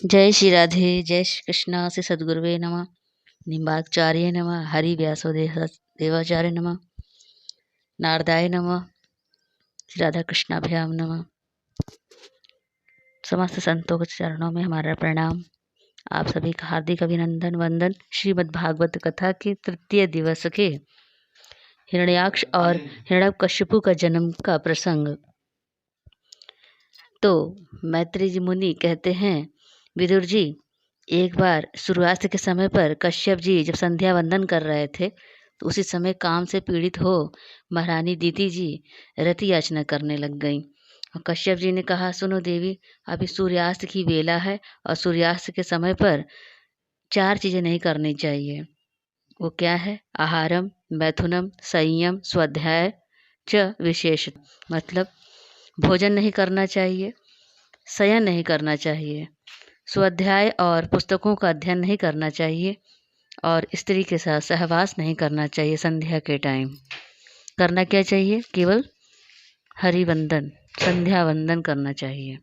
जय श्री राधे। जय श्री कृष्ण। से सद्गुरुवे नमः। निम्बाचार्य नमः। हरि व्यासो देवाचार्य नमः। नारदाय नमः। श्री राधा कृष्णाभ्याम नमः। समस्त संतों के चरणों में हमारा प्रणाम। आप सभी का हार्दिक अभिनंदन वंदन। श्रीमद् भागवत कथा के तृतीय दिवस के हिरण्याक्ष और हिरण्यकशिपु का जन्म का प्रसंग। तो मैत्री जी मुनि कहते हैं, विदुर जी, एक बार सूर्यास्त के समय पर कश्यप जी जब संध्या वंदन कर रहे थे तो उसी समय काम से पीड़ित हो महारानी दीति जी रति याचना करने लग गईं। और कश्यप जी ने कहा, सुनो देवी, अभी सूर्यास्त की बेला है और सूर्यास्त के समय पर 4 चीजें नहीं करनी चाहिए। वो क्या है? आहारम, मैथुनम, संयम, स्वाध्याय च विशेष। मतलब भोजन नहीं करना चाहिए, शयन नहीं करना चाहिए, स्वाध्याय और पुस्तकों का अध्ययन नहीं करना चाहिए और स्त्री के साथ सहवास नहीं करना चाहिए। संध्या के टाइम करना क्या चाहिए? केवल हरिवंदन, संध्या वंदन करना चाहिए।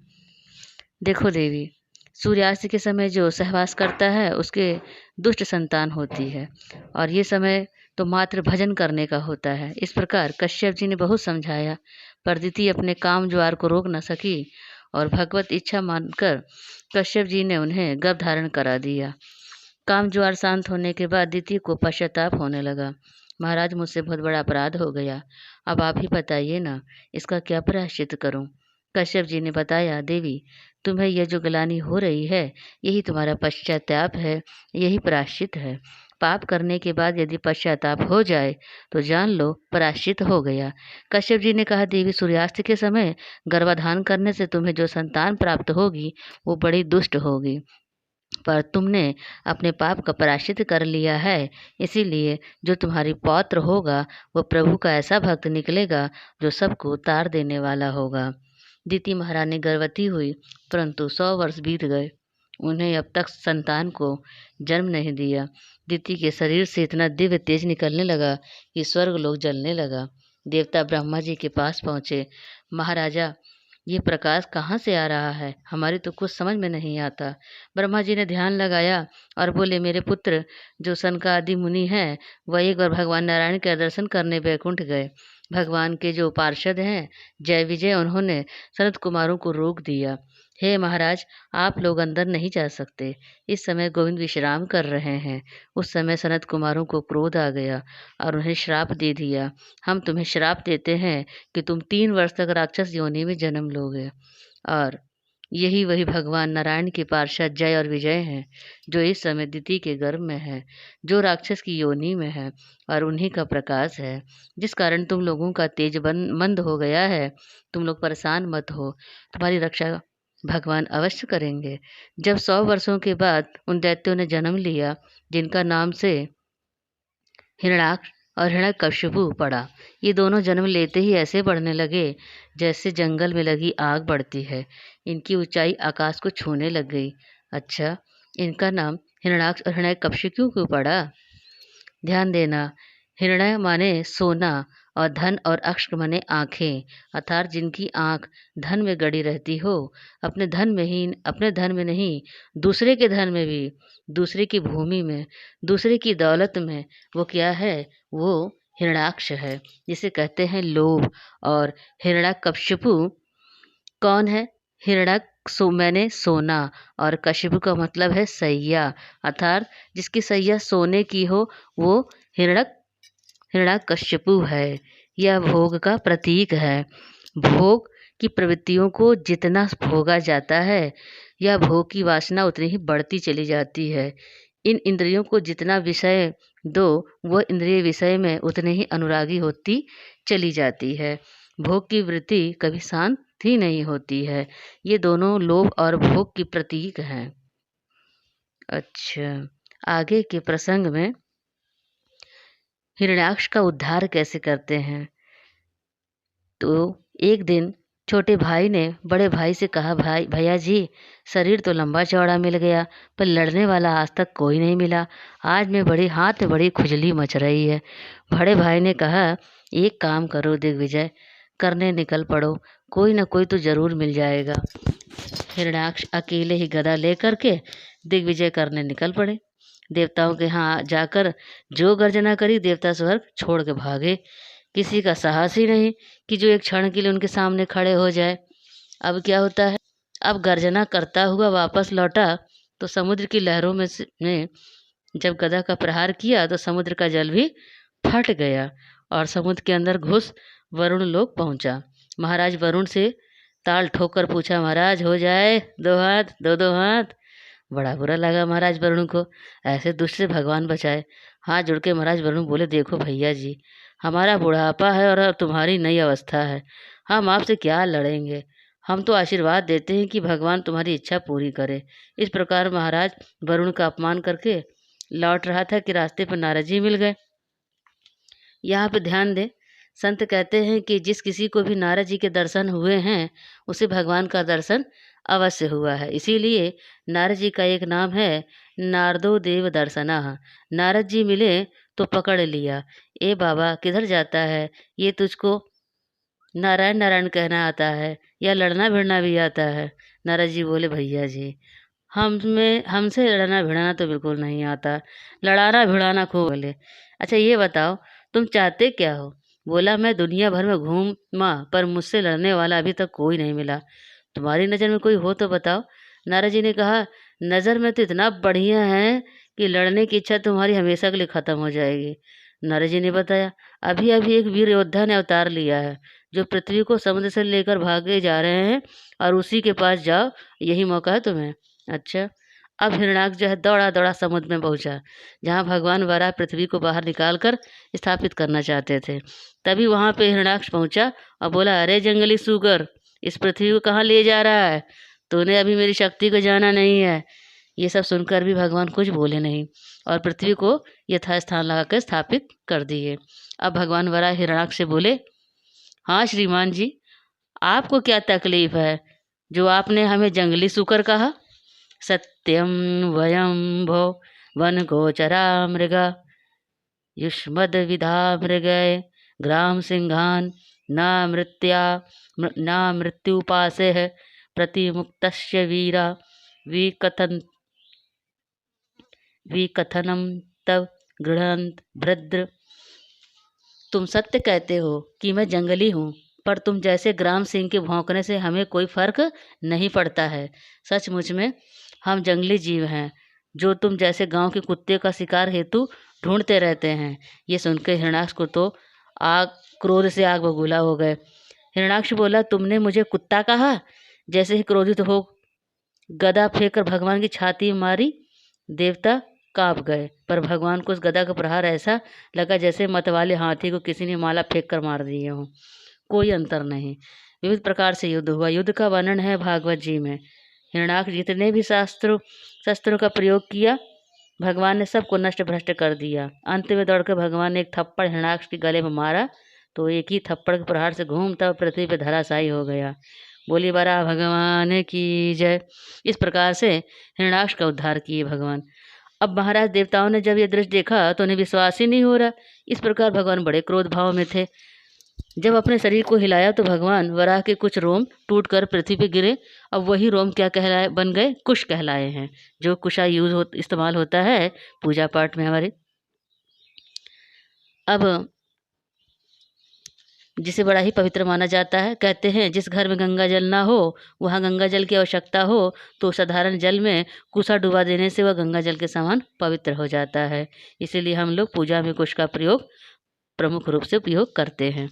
देखो देवी, सूर्यास्त के समय जो सहवास करता है उसके दुष्ट संतान होती है और ये समय तो मात्र भजन करने का होता है। इस प्रकार कश्यप जी ने बहुत समझाया, पर दीति अपने काम ज्वार को रोक न सकी और भगवत इच्छा मानकर कश्यप जी ने उन्हें गर्भ धारण करा दिया। काम ज्वार शांत होने के बाद दीति को पश्चाताप होने लगा। महाराज, मुझसे बहुत बड़ा अपराध हो गया, अब आप ही बताइए ना, इसका क्या प्रायश्चित करूं? कश्यप जी ने बताया, देवी, तुम्हें यह जो ग्लानि हो रही है यही तुम्हारा पश्चाताप है, यही प्रायश्चित है। पाप करने के बाद यदि पश्चाताप हो जाए तो जान लो प्रायश्चित हो गया। कश्यप जी ने कहा, देवी, सूर्यास्त के समय गर्भाधान करने से तुम्हें जो संतान प्राप्त होगी वो बड़ी दुष्ट होगी, पर तुमने अपने पाप का प्रायश्चित कर लिया है, इसीलिए जो तुम्हारी पौत्र होगा वो प्रभु का ऐसा भक्त निकलेगा जो सबको उतार देने वाला होगा। दीति महारानी गर्भवती हुई, परंतु 100 वर्ष बीत गए, उन्हें अब तक संतान को जन्म नहीं दिया। दीति के शरीर से इतना दिव्य तेज निकलने लगा कि स्वर्ग लोग जलने लगा। देवता ब्रह्मा जी के पास पहुँचे, महाराजा, ये प्रकाश कहाँ से आ रहा है? हमारी तो कुछ समझ में नहीं आता। ब्रह्मा जी ने ध्यान लगाया और बोले, मेरे पुत्र जो सनकादि मुनि हैं वह एक बार भगवान नारायण के दर्शन करने वैकुंठ गए। भगवान के जो पार्षद हैं जय विजय, उन्होंने सनत कुमारों को रोक दिया। हे महाराज, आप लोग अंदर नहीं जा सकते, इस समय गोविंद विश्राम कर रहे हैं। उस समय सनत कुमारों को क्रोध आ गया और उन्हें श्राप दे दिया, हम तुम्हें श्राप देते हैं कि तुम 3 वर्ष तक राक्षस योनि में जन्म लोगे। और यही वही भगवान नारायण के पार्षद जय और विजय हैं जो इस समय दिति के गर्भ में है, जो राक्षस की योनि में है, और उन्हीं का प्रकाश है जिस कारण तुम लोगों का तेज मंद हो गया है। तुम लोग परेशान मत हो, तुम्हारी रक्षा भगवान अवश्य करेंगे। जब 100 वर्षों के बाद उन दैत्यों ने जन्म लिया जिनका नाम से हिरण्याक्ष और हिरण्यकशिपु पड़ा, ये दोनों जन्म लेते ही ऐसे बढ़ने लगे जैसे जंगल में लगी आग बढ़ती है। इनकी ऊंचाई आकाश को छूने लग गई। अच्छा, इनका नाम हिरण्याक्ष और हिरण्यकशिपु क्यों पड़ा? ध्यान देना, हिरण्य माने सोना और धन और अक्ष माने आँखें, अर्थात जिनकी आँख धन में गड़ी रहती हो, अपने धन में नहीं, दूसरे के धन में भी, दूसरे की भूमि में, दूसरे की दौलत में, वो क्या है? वो हिरण्याक्ष है, जिसे कहते हैं लोभ। और हिरण्यकशिपु कौन है? हिरण्यक मैंने सोना, और कशिपु का मतलब है सैया, अर्थात जिसकी सैया सोने की हो वो हिरण्यकशिपु है। यह भोग का प्रतीक है। भोग की प्रवृत्तियों को जितना भोगा जाता है, यह भोग की वासना उतनी ही बढ़ती चली जाती है। इन इंद्रियों को जितना विषय दो, वह इंद्रिय विषय में उतने ही अनुरागी होती चली जाती है। भोग की वृत्ति कभी शांत ही नहीं होती है। ये दोनों लोभ और भोग की प्रतीक हैं। अच्छा, आगे के प्रसंग में हिरण्याक्ष का उद्धार कैसे करते हैं। तो एक दिन छोटे भाई ने बड़े भाई से कहा, भाई भैया जी, शरीर तो लंबा चौड़ा मिल गया पर लड़ने वाला आज तक कोई नहीं मिला। आज मैं बड़ी हाथ में बड़ी खुजली मच रही है। बड़े भाई ने कहा, एक काम करो दिग्विजय, करने निकल पड़ो। कोई न कोई तो जरूर मिल जाएगा। हिरण्याक्ष अकेले ही गदा लेकर के दिग्विजय करने निकल पड़े। देवताओं के यहाँ जाकर जो गर्जना करी, देवता स्वर्ग छोड़ के भागे। किसी का साहस ही नहीं कि जो एक क्षण के लिए उनके सामने खड़े हो जाए। अब क्या होता है, अब गर्जना करता हुआ वापस लौटा तो समुद्र की लहरों में जब गदा का प्रहार किया तो समुद्र का जल भी फट गया और समुद्र के अंदर घुस वरुण लोक पहुंचा। महाराज वरुण से ताल ठोकर पूछा, महाराज हो जाए 2 हाथ, 2-2 हाथ। बड़ा बुरा लगा महाराज वरुण को, ऐसे दुष्ट से भगवान बचाए। हाथ जोड़ के महाराज वरुण बोले, देखो भैया जी, हमारा बुढ़ापा है और तुम्हारी नई अवस्था है, हम आपसे क्या लड़ेंगे। हम तो आशीर्वाद देते हैं कि भगवान तुम्हारी इच्छा पूरी करे। इस प्रकार महाराज वरुण का अपमान करके लौट रहा था कि रास्ते पर नारद जी मिल गए। यहाँ पे ध्यान दें, संत कहते हैं कि जिस किसी को भी नारद जी के दर्शन हुए हैं उसे भगवान का दर्शन अवश्य हुआ है। इसीलिए नारद जी का एक नाम है नारदो देव दर्शनः। नारद जी मिले तो पकड़ लिया, ए बाबा किधर जाता है, ये तुझको नारायण नारायण कहना आता है या लड़ना भिड़ना भी आता है। नारद जी बोले, भैया जी हमसे लड़ना भिड़ना तो बिल्कुल नहीं आता, लड़ाना भिड़ाना खूब बोले। अच्छा ये बताओ तुम चाहते क्या हो। बोला, मैं दुनिया भर में घूमा पर मुझसे लड़ने वाला अभी तक कोई नहीं मिला, तुम्हारी नज़र में कोई हो तो बताओ। नारद जी ने कहा, नज़र में तो इतना बढ़िया है कि लड़ने की इच्छा तुम्हारी हमेशा के लिए ख़त्म हो जाएगी। नारद जी ने बताया, अभी अभी एक वीर योद्धा ने अवतार लिया है जो पृथ्वी को समुद्र से लेकर भागे जा रहे हैं और उसी के पास जाओ, यही मौका है तुम्हें। अच्छा, अब हिरण्याक्ष जो है दौड़ा दौड़ा समुद्र में पहुंचा जहाँ भगवान वराह पृथ्वी को बाहर निकाल कर स्थापित करना चाहते थे। तभी वहाँ पे हिरण्याक्ष पहुंचा और बोला, अरे जंगली सूकर, इस पृथ्वी को कहाँ ले जा रहा है, तूने अभी मेरी शक्ति को जाना नहीं है। ये सब सुनकर भी भगवान कुछ बोले नहीं और पृथ्वी को यथास्थान लगा कर स्थापित कर दिए। अब भगवान वराह हिरण्याक्ष से बोले, हाँ श्रीमान जी, आपको क्या तकलीफ है जो आपने हमें जंगली सूकर कहा। सत्यम वयम भो वन गोचरा मृगा युष्मद विधा मृगय ग्राम सिंहान ना मृत्युपासे है प्रतिमुक्तस्य वीरा विकथन विकथनम तब गृहंत भद्र। तुम सत्य कहते हो कि मैं जंगली हूँ, पर तुम जैसे ग्राम सिंह के भौंकने से हमें कोई फर्क नहीं पड़ता है। सचमुच में हम जंगली जीव हैं जो तुम जैसे गांव के कुत्ते का शिकार हेतु ढूंढते रहते हैं। ये सुनकर हिरण्याक्ष को तो आग क्रोध से आग बबूला हो गए। हिरण्याक्ष बोला, तुमने मुझे कुत्ता कहा। जैसे ही क्रोधित हो गदा फेंक कर भगवान की छाती में मारी, देवता कांप गए, पर भगवान को उस गदा का प्रहार ऐसा लगा जैसे मतवाले हाथी को किसी ने माला फेंक कर मार दिए हों। कोई अंतर नहीं, विविध प्रकार से युद्ध हुआ। युद्ध का वर्णन है भागवत जी में। हिरण्याक्ष जितने भी शस्त्रों का प्रयोग किया, भगवान ने सबको नष्ट भ्रष्ट कर दिया। अंत में दौड़कर भगवान ने एक थप्पड़ हिरण्याक्ष के गले में मारा तो एक ही थप्पड़ के प्रहार से घूमता पृथ्वी पर धराशायी हो गया। बोली वराह भगवान की जय। इस प्रकार से हिरण्याक्ष का उद्धार किए भगवान। अब महाराज देवताओं ने जब ये दृश्य देखा तो उन्हें विश्वास ही नहीं हो रहा। इस प्रकार भगवान बड़े क्रोध भाव में थे। जब अपने शरीर को हिलाया तो भगवान वराह के कुछ रोम टूटकर पृथ्वी पे गिरे। अब वही रोम क्या कहलाए बन गए, कुश कहलाए हैं, जो कुशा इस्तेमाल होता है पूजा पाठ में हमारे। अब जिसे बड़ा ही पवित्र माना जाता है। कहते हैं जिस घर में गंगा जल ना हो, वहाँ गंगा जल की आवश्यकता हो तो साधारण जल में कुशा डुबा देने से वह गंगा जल के समान पवित्र हो जाता है। इसीलिए हम लोग पूजा में कुश का प्रयोग प्रमुख रूप से उपयोग करते हैं।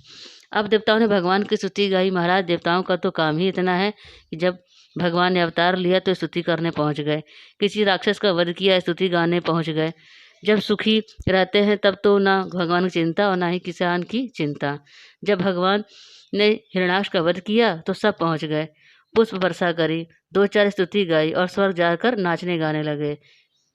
अब देवताओं ने भगवान की स्तुति गाई। महाराज देवताओं का तो काम ही इतना है कि जब भगवान ने अवतार लिया तो स्तुति करने पहुँच गए। किसी राक्षस का वध किया, स्तुति गाने पहुँच गए। जब सुखी रहते हैं तब तो ना भगवान की चिंता और ना ही किसान की चिंता। जब भगवान ने हिरण्याक्ष का वध किया तो सब पहुँच गए, पुष्प वर्षा करी, 2-4 स्तुति गाई और स्वर्ग जाकर नाचने गाने लगे।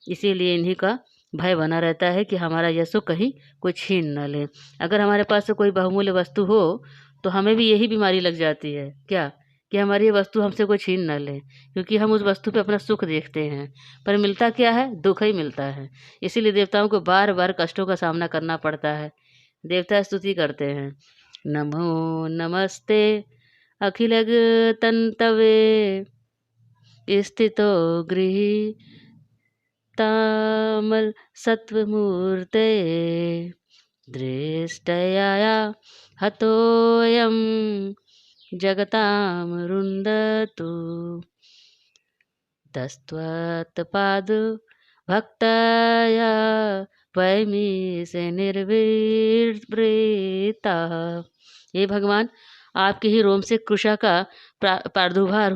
इसीलिए इन्हीं का भय बना रहता है कि हमारा यह सुख कहीं कोई छीन न ले। अगर हमारे पास से कोई बहुमूल्य वस्तु हो तो हमें भी यही बीमारी लग जाती है क्या, कि हमारी ये वस्तु हमसे कोई छीन न ले, क्योंकि हम उस वस्तु पे अपना सुख देखते हैं, पर मिलता क्या है, दुख ही मिलता है। इसीलिए देवताओं को बार बार कष्टों का सामना करना पड़ता है। देवता स्तुति करते हैं, नमो नमस्ते अखिल तंतवे स्थितो गृही तामल सत्वमूर्ते दृष्टया हतोऽयं जगतां रुन्दतु तस्त्वत्पाद भक्तया वैमी से निर्वृता। हे भगवान, आपके ही रोम से कृषा का प्रादुर्भाव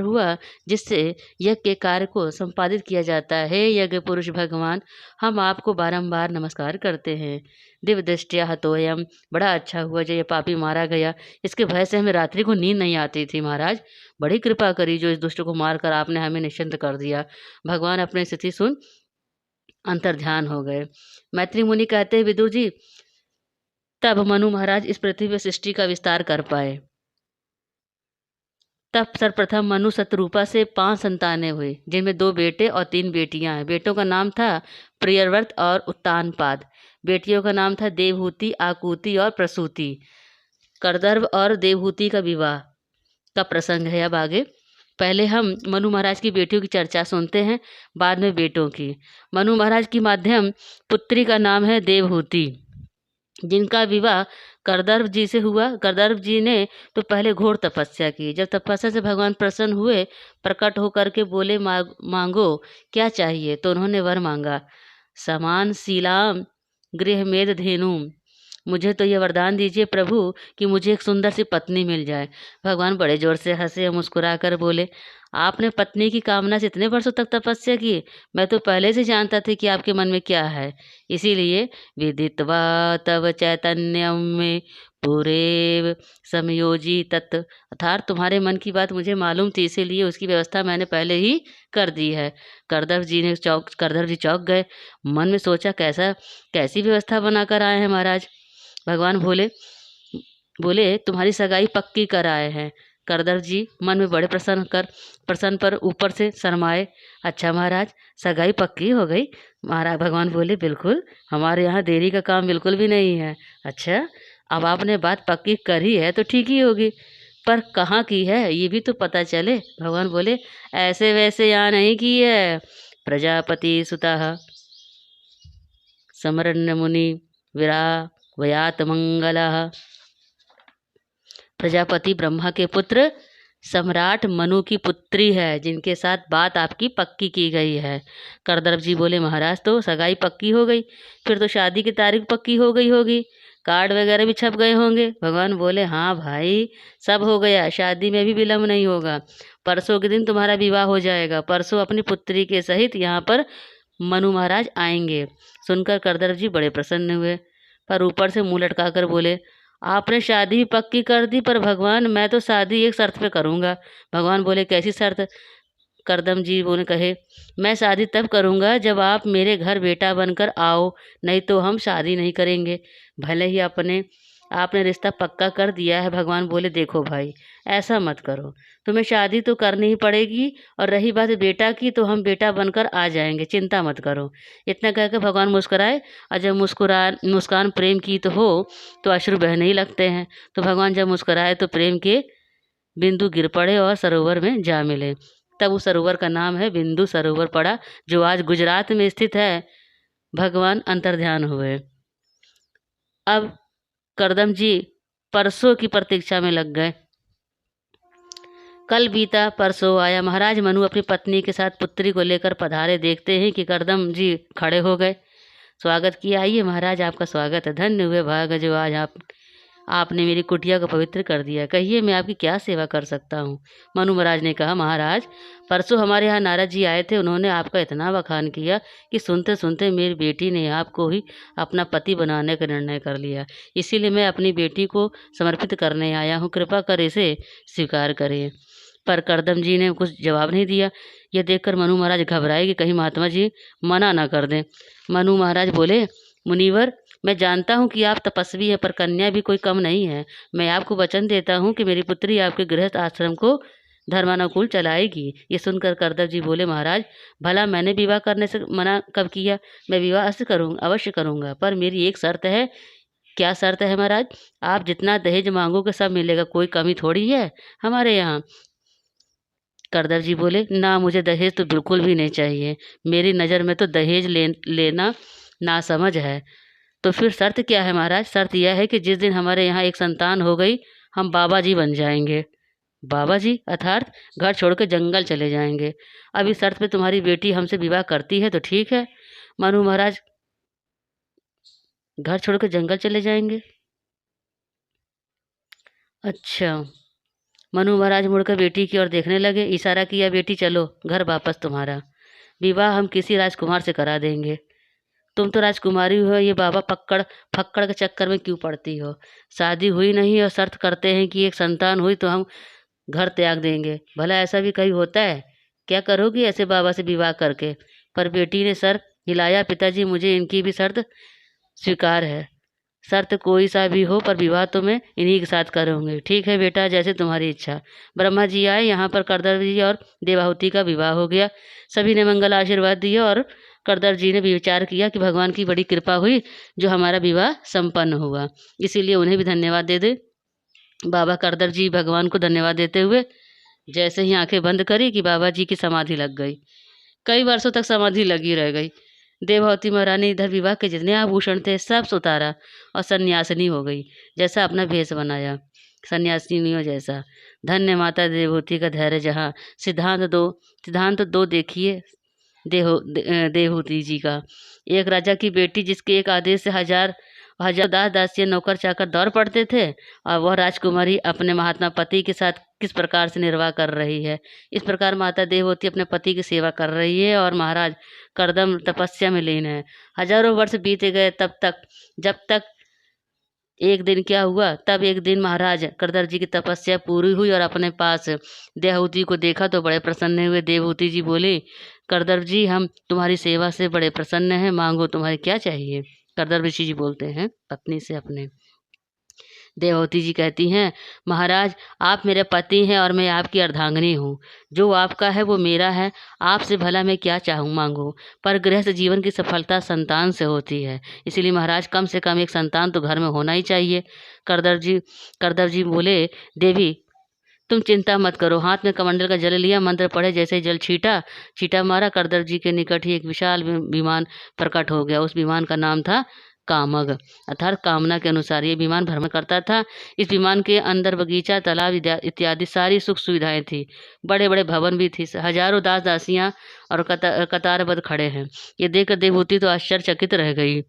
हुआ जिससे यज्ञ के कार्य को संपादित किया जाता है। यज्ञ पुरुष भगवान, हम आपको बारंबार नमस्कार करते हैं। दिव्य दृष्टिया हतोयम, बड़ा अच्छा हुआ जो ये पापी मारा गया। इसके भय से हमें रात्रि को नींद नहीं आती थी। महाराज, बड़ी कृपा करी जो इस दुष्ट को मारकर आपने हमें निश्चिंत कर दिया। भगवान अपनी स्थिति सुन अंतर्ध्यान हो गए। मैत्री मुनि कहते हैं, विदुर जी, तब मनु महाराज इस पृथ्वी पर सृष्टि का विस्तार कर पाए। तब सर्वप्रथम मनु शतरूपा से 5 संतानें हुई, जिनमें 2 बेटे और 3 बेटियां हैं। बेटों का नाम था प्रियव्रत और उत्तानपाद। बेटियों का नाम था देवहूति, आकुति और प्रसूति। करदर्भ और देवहूति का विवाह का प्रसंग है। अब आगे पहले हम मनु महाराज की बेटियों की चर्चा सुनते हैं, बाद में बेटों की। मनु महाराज की माध्यम पुत्री का नाम है देवहूति, जिनका विवाह करदर्भ जी से हुआ। करदर्भ जी ने तो पहले घोर तपस्या की। जब तपस्या से भगवान प्रसन्न हुए, प्रकट होकर के बोले, मांगो क्या चाहिए। तो उन्होंने वर मांगा, समान शीलाम गृह मेद धेनु, मुझे तो ये वरदान दीजिए प्रभु कि मुझे एक सुंदर सी पत्नी मिल जाए। भगवान बड़े जोर से हंसे और मुस्कुरा कर बोले, आपने पत्नी की कामना से इतने वर्षों तक तपस्या की, मैं तो पहले से जानता था कि आपके मन में क्या है। इसीलिए विदित्वा तव चैतन्यम में पूरे समयोजी तत्, अर्थात तुम्हारे मन की बात मुझे मालूम थी, इसीलिए उसकी व्यवस्था मैंने पहले ही कर दी है। करदर्भ जी चौंक गए। मन में सोचा, कैसी व्यवस्था बनाकर आए हैं महाराज। भगवान बोले तुम्हारी सगाई पक्की कर आए हैं। करदर्भ जी मन में बड़े प्रसन्न पर ऊपर से शर्माए। अच्छा महाराज, सगाई पक्की हो गई। महाराज भगवान बोले, बिल्कुल, हमारे यहाँ देरी का काम बिल्कुल भी नहीं है। अच्छा, अब आपने बात पक्की करी है तो ठीक ही होगी, पर कहाँ की है ये भी तो पता चले। भगवान बोले, ऐसे वैसे यहाँ नहीं की है। प्रजापति सुतः समरण्य मुनि विरा वयात मंगलः, प्रजापति ब्रह्मा के पुत्र सम्राट मनु की पुत्री है, जिनके साथ बात आपकी पक्की की गई है। करदर्भ जी बोले, महाराज तो सगाई पक्की हो गई, फिर तो शादी की तारीख पक्की हो गई होगी, कार्ड वगैरह भी छप गए होंगे। भगवान बोले, हाँ भाई, सब हो गया, शादी में भी विलम्ब नहीं होगा। परसों के दिन तुम्हारा विवाह हो जाएगा। परसों अपनी पुत्री के सहित यहाँ पर मनु महाराज आएंगे। सुनकर करदर्भ जी बड़े प्रसन्न हुए, पर ऊपर से मुंह लटका कर बोले, आपने शादी भी पक्की कर दी, पर भगवान मैं तो शादी एक शर्त पे करूँगा। भगवान बोले, कैसी शर्त। करदम जी बोले कहे, मैं शादी तब करूँगा जब आप मेरे घर बेटा बनकर आओ, नहीं तो हम शादी नहीं करेंगे। भले ही आपने रिश्ता पक्का कर दिया है। भगवान बोले, देखो भाई, ऐसा मत करो, तुम्हें शादी तो करनी ही पड़ेगी, और रही बात बेटा की, तो हम बेटा बनकर आ जाएंगे, चिंता मत करो। इतना कहकर भगवान मुस्कुराए, और जब मुस्कान प्रेम की तो हो तो अश्रु बहने ही लगते हैं। तो भगवान जब मुस्कुराए तो प्रेम के बिंदु गिर पड़े और सरोवर में जा मिले। तब उस सरोवर का नाम है बिंदु सरोवर पड़ा, जो आज गुजरात में स्थित है। भगवान अंतर्ध्यान हुए। अब करदम जी परसों की प्रतीक्षा में लग गए। कल बीता, परसों आया। महाराज मनु अपनी पत्नी के साथ पुत्री को लेकर पधारे। देखते हैं कि करदम जी खड़े हो गए। स्वागत किया। आइए महाराज, आपका स्वागत है। धन्य हुए भाग जो आज आपने मेरी कुटिया को पवित्र कर दिया। कहिए, मैं आपकी क्या सेवा कर सकता हूँ। मनु महाराज ने कहा, महाराज परसों हमारे यहाँ नारद जी आए थे। उन्होंने आपका इतना बखान किया कि सुनते सुनते मेरी बेटी ने आपको ही अपना पति बनाने का निर्णय कर लिया। इसीलिए मैं अपनी बेटी को समर्पित करने आया हूँ, कृपा कर इसे स्वीकार करें। पर करदम जी ने कुछ जवाब नहीं दिया। यह देखकर मनु महाराज घबराए कि कहीं महात्मा जी मना ना कर दें। मनु महाराज बोले, मुनिवर, मैं जानता हूँ कि आप तपस्वी हैं, पर कन्या भी कोई कम नहीं है। मैं आपको वचन देता हूँ कि मेरी पुत्री आपके गृहस्थ आश्रम को धर्मानुकूल चलाएगी। ये सुनकर करदम जी बोले, महाराज भला मैंने विवाह करने से मना कब किया। मैं विवाह अवश्य करूँगा, पर मेरी एक शर्त है क्या शर्त है महाराज? आप जितना दहेज मांगोगे सब मिलेगा, कोई कमी थोड़ी है हमारे यहाँ। करदर जी बोले, ना मुझे दहेज तो बिल्कुल भी नहीं चाहिए। मेरी नज़र में तो दहेज लेना नासमझ है। तो फिर शर्त क्या है महाराज? शर्त यह है कि जिस दिन हमारे यहाँ एक संतान हो गई, हम बाबा जी बन जाएंगे। बाबा जी अर्थात घर छोड़ के जंगल चले जाएंगे। अब इस शर्त पे तुम्हारी बेटी हमसे विवाह करती है तो ठीक है। मनु महाराज घर छोड़ के जंगल चले जाएंगे। अच्छा। मनु महाराज मुड़कर बेटी की ओर देखने लगे, इशारा किया, बेटी चलो घर वापस, तुम्हारा विवाह हम किसी राजकुमार से करा देंगे। तुम तो राजकुमारी हो, ये बाबा पक्कड़ फक्कड़ के चक्कर में क्यों पड़ती हो? शादी हुई नहीं और शर्त करते हैं कि एक संतान हुई तो हम घर त्याग देंगे। भला ऐसा भी कहीं होता है? क्या करोगी ऐसे बाबा से विवाह करके? पर बेटी ने सर हिलाया, पिताजी मुझे इनकी भी शर्त स्वीकार है। शर्त कोई सा भी हो पर विवाह तो मैं इन्हीं के साथ करूँगी। ठीक है बेटा, जैसे तुम्हारी इच्छा। ब्रह्मा जी आए, यहाँ पर करदर जी और देवाहुति का विवाह हो गया। सभी ने मंगल आशीर्वाद दिए और करदर जी ने विचार किया कि भगवान की बड़ी कृपा हुई जो हमारा विवाह संपन्न हुआ, इसीलिए उन्हें भी धन्यवाद दे दे। बाबा करदर जी भगवान को धन्यवाद देते हुए जैसे ही आंखें बंद करी कि बाबा जी की समाधि लग गई। कई वर्षों तक समाधि लगी रह गई। देवहूति महारानी इधर विवाह के जितने आभूषण थे सब उतारा और सन्यासिनी हो गई, जैसा अपना भेष बनाया, सन्यासिनियों जैसा। धन्य माता देवहूति का धैर्य जहाँ। सिद्धांत दो देखिए देवहूति जी का। एक राजा की बेटी जिसके एक आदेश से हजार हजार दास दासियां नौकर चाकर दौड़ पड़ते थे, और वह राजकुमारी अपने महात्मा पति के साथ किस प्रकार से निर्वाह कर रही है। इस प्रकार माता देवहूति अपने पति की सेवा कर रही है और महाराज करदम तपस्या में लीन है। हजारों वर्ष बीते गए जब तक एक दिन क्या हुआ, तब एक दिन महाराज करदर जी की तपस्या पूरी हुई और अपने पास देवहूति को देखा तो बड़े प्रसन्न हुए। देवहूति जी बोले, करदर जी हम तुम्हारी सेवा से बड़े प्रसन्न हैं, मांगो तुम्हारे क्या चाहिए। करदर ऋषि जी बोलते हैं पत्नी से अपने। देवहूति जी कहती हैं, महाराज आप मेरे पति हैं और मैं आपकी अर्धांगिनी हूँ। जो आपका है वो मेरा है। आपसे भला मैं क्या चाहूँ मांगो। पर गृहस्थ जीवन की सफलता संतान से होती है, इसीलिए महाराज कम से कम एक संतान तो घर में होना ही चाहिए। करदर जी बोले, देवी तुम चिंता मत करो। हाथ में कमंडल का जल लिया, मंत्र पढ़े, जैसे ही जल छीटा मारा, करदर जी के निकट ही एक विशाल विमान प्रकट हो गया। उस विमान का नाम था कामग, अर्थात कामना के अनुसार ये विमान भ्रमण करता था। इस विमान के अंदर बगीचा, तालाब इत्यादि सारी सुख सुविधाएं थी। बड़े बड़े भवन भी थी। हजारों दास दासियां और कतारबद्ध खड़े हैं। ये देखकर देवहूति तो आश्चर्यचकित रह गई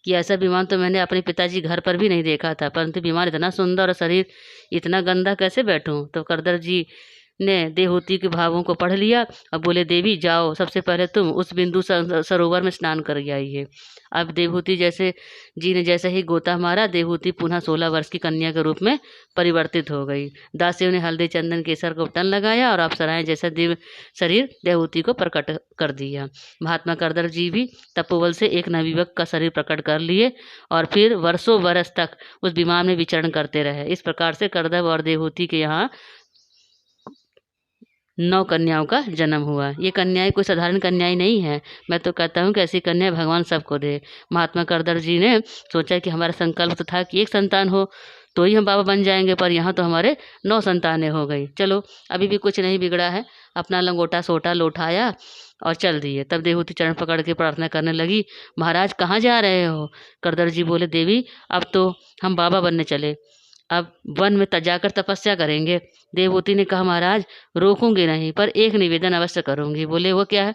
कि ऐसा विमान तो मैंने अपने पिताजी घर पर भी नहीं देखा था, परंतु विमान इतना सुंदर और शरीर इतना गंदा कैसे बैठूं। तो करदर जी ने देवहूति के भावों को पढ़ लिया और बोले, देवी जाओ, सबसे पहले तुम उस बिंदु सरोवर में स्नान कर आइए। अब देवहूति ने जैसे ही गोता मारा, देवहूति पुनः 16 वर्ष की कन्या के रूप में परिवर्तित हो गई। दासियों ने हल्दी चंदन केसर को उपटन लगाया और अप्सराएं जैसा शरीर देवहूति को प्रकट कर दिया। महात्मा करदर जी भी तपोबल से एक नवयुवक का शरीर प्रकट कर लिए और फिर वर्षों बरस तक उस विमान में विचरण करते रहे। इस प्रकार से करदर और देवहूति के यहाँ 9 कन्याओं का जन्म हुआ। ये कन्याएं कोई साधारण कन्याएं नहीं है। मैं तो कहता हूँ कि ऐसी कन्या भगवान सबको दे। महात्मा करदर जी ने सोचा कि हमारा संकल्प तो था कि एक संतान हो तो ही हम बाबा बन जाएंगे, पर यहाँ तो हमारे 9 संतानें हो गई। चलो अभी भी कुछ नहीं बिगड़ा है। अपना लंगोटा सोटा लौटाया और चल दिए। तब देवहूति चरण पकड़ के प्रार्थना करने लगी, महाराज कहाँ जा रहे हो? करदर जी बोले, देवी अब तो हम बाबा बनने चले, अब वन में जाकर तपस्या करेंगे। देवहूति ने कहा, महाराज रोकूंगी नहीं, पर एक निवेदन अवश्य करूंगी। बोले, वो क्या है?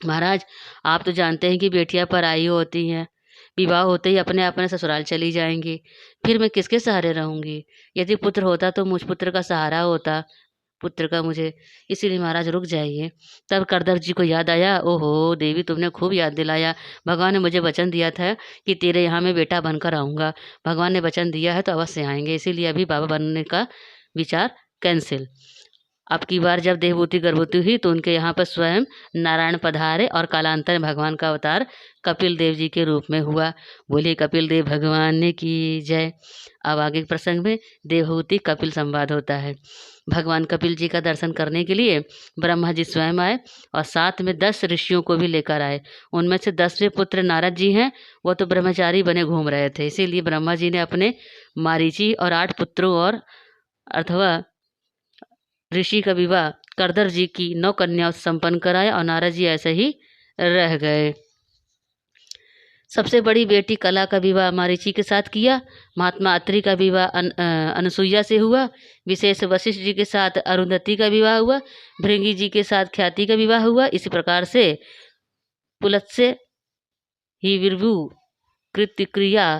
महाराज आप तो जानते हैं कि बेटियां पराई होती हैं, विवाह होते ही अपने अपने ससुराल चली जाएंगी, फिर मैं किसके सहारे रहूंगी? यदि पुत्र होता तो मुझ पुत्र का सहारा होता पुत्र का मुझे, इसीलिए महाराज रुक जाइए। तब करदर जी को याद आया, ओहो देवी तुमने खूब याद दिलाया। भगवान ने मुझे वचन दिया था कि तेरे यहाँ मैं बेटा बनकर आऊँगा। भगवान ने वचन दिया है तो अवश्य आएंगे, इसीलिए अभी बाबा बनने का विचार कैंसिल। अब की बार जब देवहूति गर्भवती हुई तो उनके यहाँ पर स्वयं नारायण पधारे और कालांतर में भगवान का अवतार कपिल देव जी के रूप में हुआ। बोले कपिल देव भगवान ने की जय। अब आगे के प्रसंग में देवहूति कपिल संवाद होता है। भगवान कपिल जी का दर्शन करने के लिए ब्रह्मा जी स्वयं आए और साथ में 10 ऋषियों को भी लेकर आए। उनमें से 10वें पुत्र नारद जी हैं, वो तो ब्रह्मचारी बने घूम रहे थे, इसीलिए ब्रह्मा जी ने अपने मारीची और 8 पुत्रों और अथवा ऋषि का विवाह करदर जी की 9 कन्याओं से संपन्न कराया और नारद जी ऐसे ही रह गए। सबसे बड़ी बेटी कला का विवाह मारीची के साथ किया। महात्मा अत्रि का विवाह अनुसुईया से हुआ। विशेष वशिष्ठ जी के साथ अरुंधति का विवाह हुआ। भृंगी जी के साथ ख्याति का विवाह हुआ। इसी प्रकार से पुलत्स्य ही विरभु कृत्य क्रिया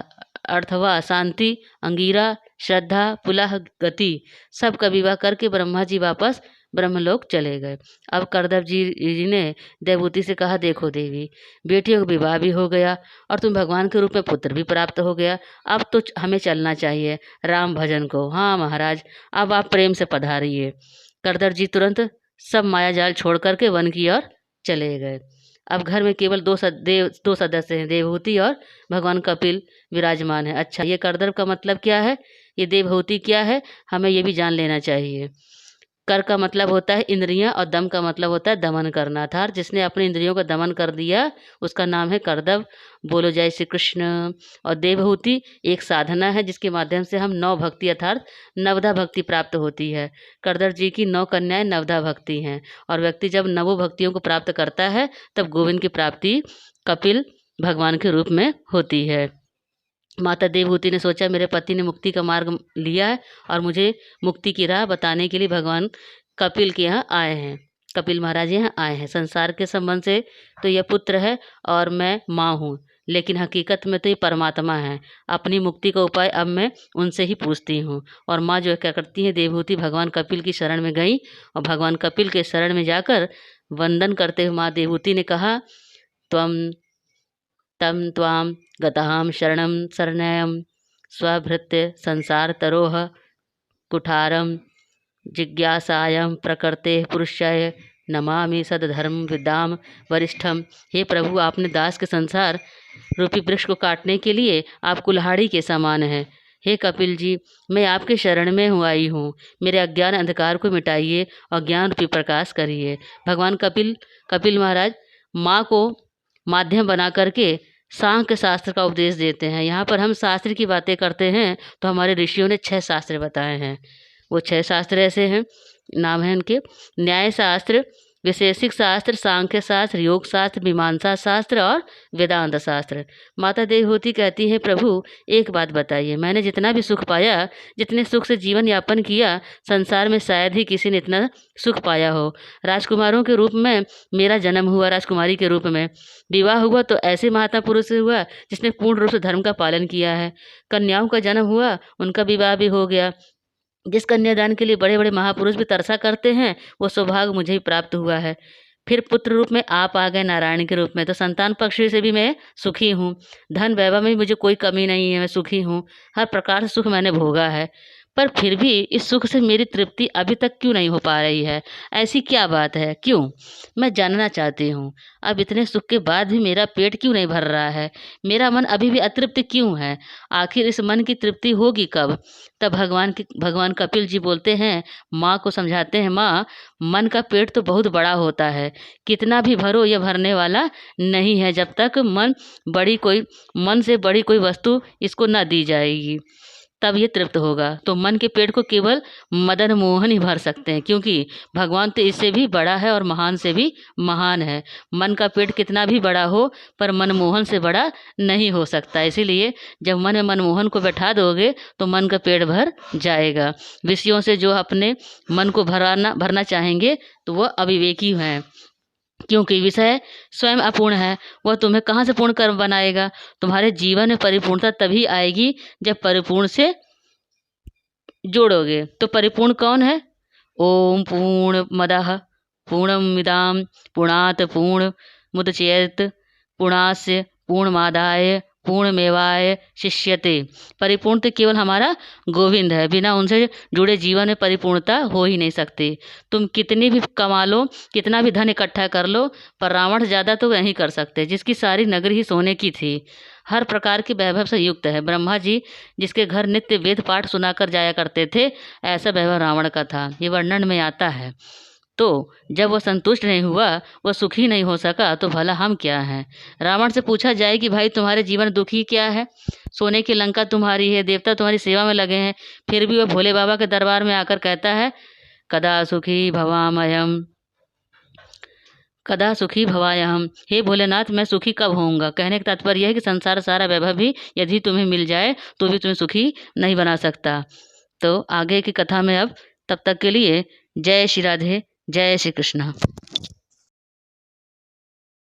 अर्थवा शांति अंगीरा श्रद्धा पुलह गति सबका विवाह करके ब्रह्मा जी वापस ब्रह्मलोक चले गए। अब करदम जी ने देवहूति से कहा, देखो देवी, बेटियों का विवाह भी हो गया और तुम भगवान के रूप में पुत्र भी प्राप्त हो गया। अब तो हमें चलना चाहिए राम भजन को। हाँ महाराज, अब आप प्रेम से पधारिए। करदर जी तुरंत सब माया जाल छोड़ करके वन की ओर चले गए। अब घर में केवल दो सदस्य हैं, देवहूति और भगवान कपिल विराजमान है। अच्छा, ये करदर्प का मतलब क्या है, ये देवहूति क्या है, हमें ये भी जान लेना चाहिए। कर का मतलब होता है इंद्रियां और दम का मतलब होता है दमन करना। अर्थात जिसने अपने इंद्रियों का दमन कर दिया उसका नाम है करदव। बोलो जय श्री कृष्ण। और देवहूति एक साधना है जिसके माध्यम से हम 9 भक्ति अर्थात नवधा भक्ति प्राप्त होती है। करदर जी की 9 कन्याएं नवधा भक्ति हैं और व्यक्ति जब नवो भक्तियों को प्राप्त करता है तब गोविंद की प्राप्ति कपिल भगवान के रूप में होती है। माता देवहूति ने सोचा, मेरे पति ने मुक्ति का मार्ग लिया है और मुझे मुक्ति की राह बताने के लिए भगवान कपिल के यहाँ आए हैं, कपिल महाराज यहाँ आए हैं। संसार के संबंध से तो यह पुत्र है और मैं माँ हूँ, लेकिन हकीकत में तो ये परमात्मा है। अपनी मुक्ति का उपाय अब मैं उनसे ही पूछती हूँ। और माँ जो क्या करती है, देवहूति भगवान कपिल की शरण में गई और भगवान कपिल के शरण में जाकर वंदन करते हुए माँ देवहूति ने कहा, तम त्वाम गताम शरणम शरण्यम स्वभृत्य संसार तरोह कुठारम जिज्ञासायम प्रकृते पुरुषाय नमामि सदधर्म विदाम वरिष्ठम। हे प्रभु, आपने दास के संसार रूपी वृक्ष को काटने के लिए आप कुल्हाड़ी के समान हैं। हे कपिल जी, मैं आपके शरण में आई हूँ। मेरे अज्ञान अंधकार को मिटाइए और ज्ञान रूपी प्रकाश करिए। भगवान कपिल महाराज माँ को माध्यम बना करके सांख्य शास्त्र का उपदेश देते हैं। यहाँ पर हम शास्त्र की बातें करते हैं तो हमारे ऋषियों ने 6 शास्त्र बताए हैं। वो 6 शास्त्र ऐसे हैं, नाम है उनके, न्याय शास्त्र, वैशेषिक शास्त्र, सांख्य शास्त्र, योग शास्त्र, मीमांसा शास्त्र और वेदांत शास्त्र। माता देवहूति कहती है, प्रभु एक बात बताइए, मैंने जितना भी सुख पाया, जितने सुख से जीवन यापन किया, संसार में शायद ही किसी ने इतना सुख पाया हो। राजकुमारों के रूप में मेरा जन्म हुआ, राजकुमारी के रूप में विवाह हुआ तो ऐसे महात्मा पुरुष से हुआ जिसने पूर्ण रूप से धर्म का पालन किया है। कन्याओं का जन्म हुआ, उनका विवाह भी हो गया। जिस कन्यादान के लिए बड़े बड़े महापुरुष भी तरसा करते हैं, वो सौभाग्य मुझे ही प्राप्त हुआ है। फिर पुत्र रूप में आप आ गए नारायण के रूप में, तो संतान पक्ष से भी मैं सुखी हूँ। धन वैभव में भी मुझे कोई कमी नहीं है, मैं सुखी हूँ। हर प्रकार से सुख मैंने भोगा है, पर फिर भी इस सुख से मेरी तृप्ति अभी तक क्यों नहीं हो पा रही है? ऐसी क्या बात है, क्यों? मैं जानना चाहती हूँ। अब इतने सुख के बाद भी मेरा पेट क्यों नहीं भर रहा है? मेरा मन अभी भी अतृप्त क्यों है? आखिर इस मन की तृप्ति होगी कब? तब भगवान कपिल जी बोलते हैं, माँ को समझाते हैं, माँ, मन का पेट तो बहुत बड़ा होता है, कितना भी भरो यह भरने वाला नहीं है जब तक मन से बड़ी कोई वस्तु इसको न दी जाएगी, तब ये तृप्त होगा। तो मन के पेट को केवल मदन मोहन ही भर सकते हैं, क्योंकि भगवान तो इससे भी बड़ा है और महान से भी महान है। मन का पेट कितना भी बड़ा हो पर मनमोहन से बड़ा नहीं हो सकता। इसीलिए जब मन में मनमोहन को बैठा दोगे तो मन का पेट भर जाएगा। विषयों से जो अपने मन को भरना चाहेंगे तो वह अविवेकी हैं, क्योंकि विषय स्वयं अपूर्ण है, वह तुम्हें कहाँ से पूर्ण कर्म बनाएगा। तुम्हारे जीवन में परिपूर्णता तभी आएगी जब परिपूर्ण से जोड़ोगे। तो परिपूर्ण कौन है? ओम पूर्ण मदः पूर्णमिदं पूर्णात् पूर्ण मुदच्येत पूर्णास्य पूर्णमादाय पूर्णमेवाय शिष्यते। परिपूर्ण तो केवल हमारा गोविंद है, बिना उनसे जुड़े जीवन में परिपूर्णता हो ही नहीं सकती। तुम कितनी भी कमा लो, कितना भी धन इकट्ठा कर लो, पर रावण ज़्यादा तो नहीं कर सकते, जिसकी सारी नगरी ही सोने की थी, हर प्रकार के वैभव से युक्त है। ब्रह्मा जी जिसके घर नित्य वेद पाठ सुनाकर जाया करते थे, ऐसा वैभव रावण का था, ये वर्णन में आता है। तो जब वह संतुष्ट नहीं हुआ, वह सुखी नहीं हो सका, तो भला हम क्या हैं। रावण से पूछा जाए कि भाई तुम्हारे जीवन दुखी क्या है, सोने की लंका तुम्हारी है, देवता तुम्हारी सेवा में लगे हैं, फिर भी वह भोले बाबा के दरबार में आकर कहता है कदा सुखी भवामयम, कदा सुखी भवायहम, हे भोलेनाथ मैं सुखी कब होऊंगा। कहने का तात्पर्य यह है कि संसार सारा वैभव भी यदि तुम्हें मिल जाए तो भी तुम्हें सुखी नहीं बना सकता। तो आगे की कथा में अब, तब तक के लिए जय श्री राधे, जय श्री कृष्ण।